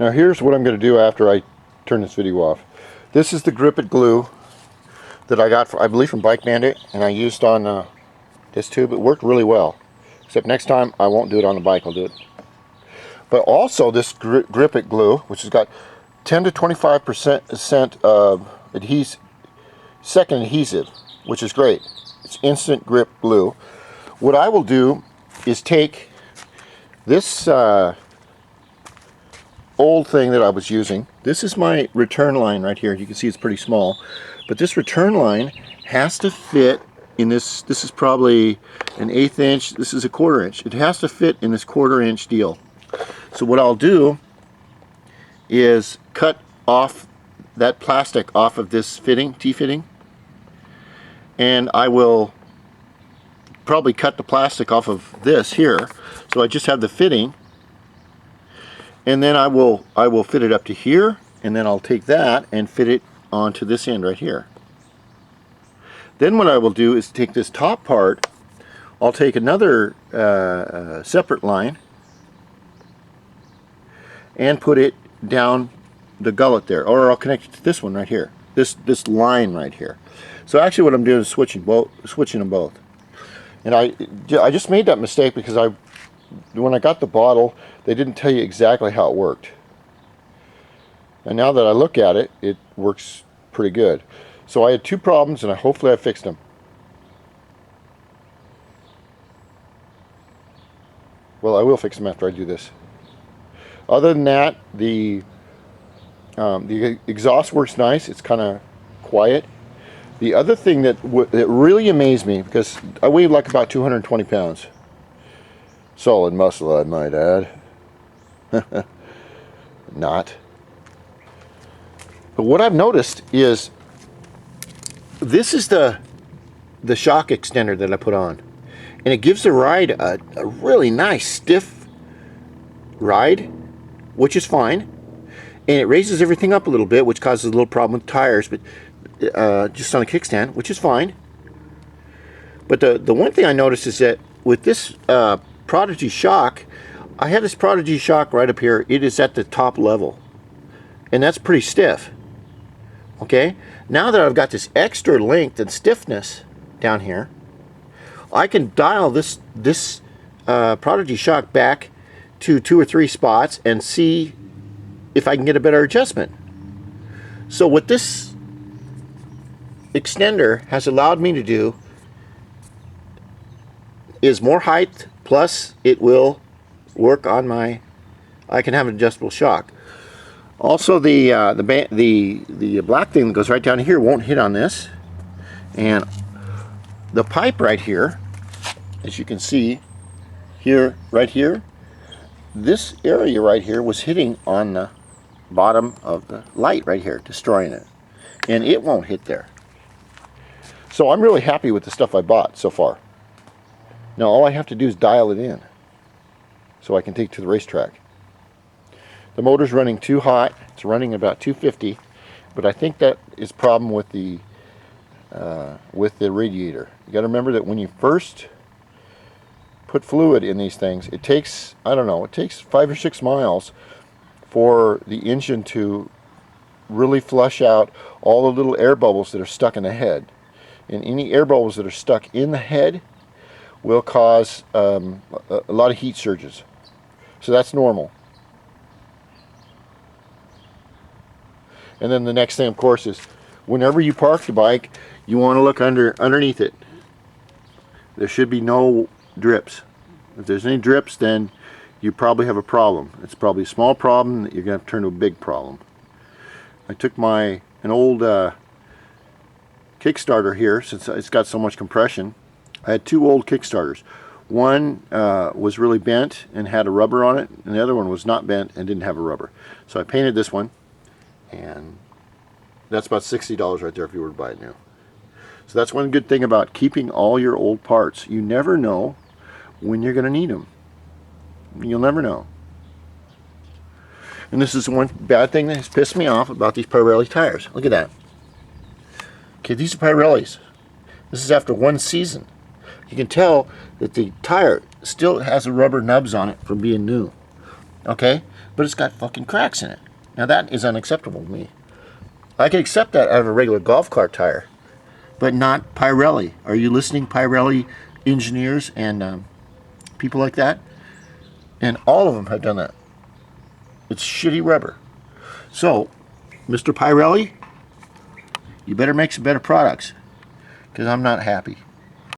Now here's what I'm going to do after I turn this video off. This is the Grip It glue that I got, I believe, from Bike Bandit, and I used on this tube. It worked really well. Except next time I won't do it on the bike, I'll do it. But also this Grip It glue, which has got 10 to 25% of second adhesive, which is great. It's instant grip glue. What I will do is take this old thing that I was using. This is my return line right here. You can see it's pretty small, but this return line has to fit in this. This is probably an 1/8 inch. This is a 1/4 inch. It has to fit in this 1/4 inch deal. So what I'll do is cut off that plastic off of this fitting, T-fitting, and I will probably cut the plastic off of this here, so I just have the fitting. And then I will fit it up to here, and then I'll take that and fit it onto this end right here. Then what I will do is take this top part, I'll take another separate line and put it down the gullet there, or I'll connect it to this one right here, this line right here. So actually what I'm doing is switching them both. And I just made that mistake because when I got the bottle, they didn't tell you exactly how it worked. And now that I look at it, it works pretty good. So I had two problems, and hopefully I fixed them. Well, I will fix them after I do this. Other than that, the exhaust works nice. It's kind of quiet. The other thing that really amazed me, because I weigh like about 220 pounds. Solid muscle, I might add. Not. But what I've noticed is this is the shock extender that I put on, and it gives the ride a really nice stiff ride, which is fine, and it raises everything up a little bit, which causes a little problem with tires, but just on a kickstand, which is fine. But the one thing I noticed is that with this Prodigy shock, I have this Prodigy shock right up here. It is at the top level, and that's pretty stiff. Okay, now that I've got this extra length and stiffness down here, I can dial this Prodigy shock back to 2 or 3 spots and see if I can get a better adjustment. So what this extender has allowed me to do is more height, plus it will work on my, I can have an adjustable shock. Also the black thing that goes right down here won't hit on this, and the pipe right here, as you can see here, right here, this area right here was hitting on the bottom of the light right here, destroying it, and it won't hit there. So I'm really happy with the stuff I bought so far. Now all I have to do is dial it in so I can take it to the racetrack. The motor's running too hot. It's running about 250, but I think that is a problem with the radiator. You got to remember that when you first put fluid in these things, it takes, I don't know, it takes 5 or 6 miles for the engine to really flush out all the little air bubbles that are stuck in the head. And any air bubbles that are stuck in the head will cause a lot of heat surges. So that's normal. And then the next thing, of course, is whenever you park the bike, you want to look underneath it. There should be no drips. If there's any drips, then you probably have a problem. It's probably a small problem that you're going to have to turn to a big problem. I took an old Kickstarter here, since it's got so much compression. I had 2 old Kickstarters. One was really bent and had a rubber on it, and the other one was not bent and didn't have a rubber. So I painted this one, and that's about $60 right there if you were to buy it new. So that's one good thing about keeping all your old parts. You never know when you're going to need them. You'll never know. And this is one bad thing that has pissed me off about these Pirelli tires. Look at that. Okay, these are Pirellis. This is after 1 season. You can tell that the tire still has the rubber nubs on it from being new. Okay, but it's got fucking cracks in it. Now that is unacceptable to me. I can accept that out of a regular golf cart tire, but not Pirelli. Are you listening, Pirelli engineers and people like that? And all of them have done that. It's shitty rubber. So, Mr. Pirelli, you better make some better products, because I'm not happy.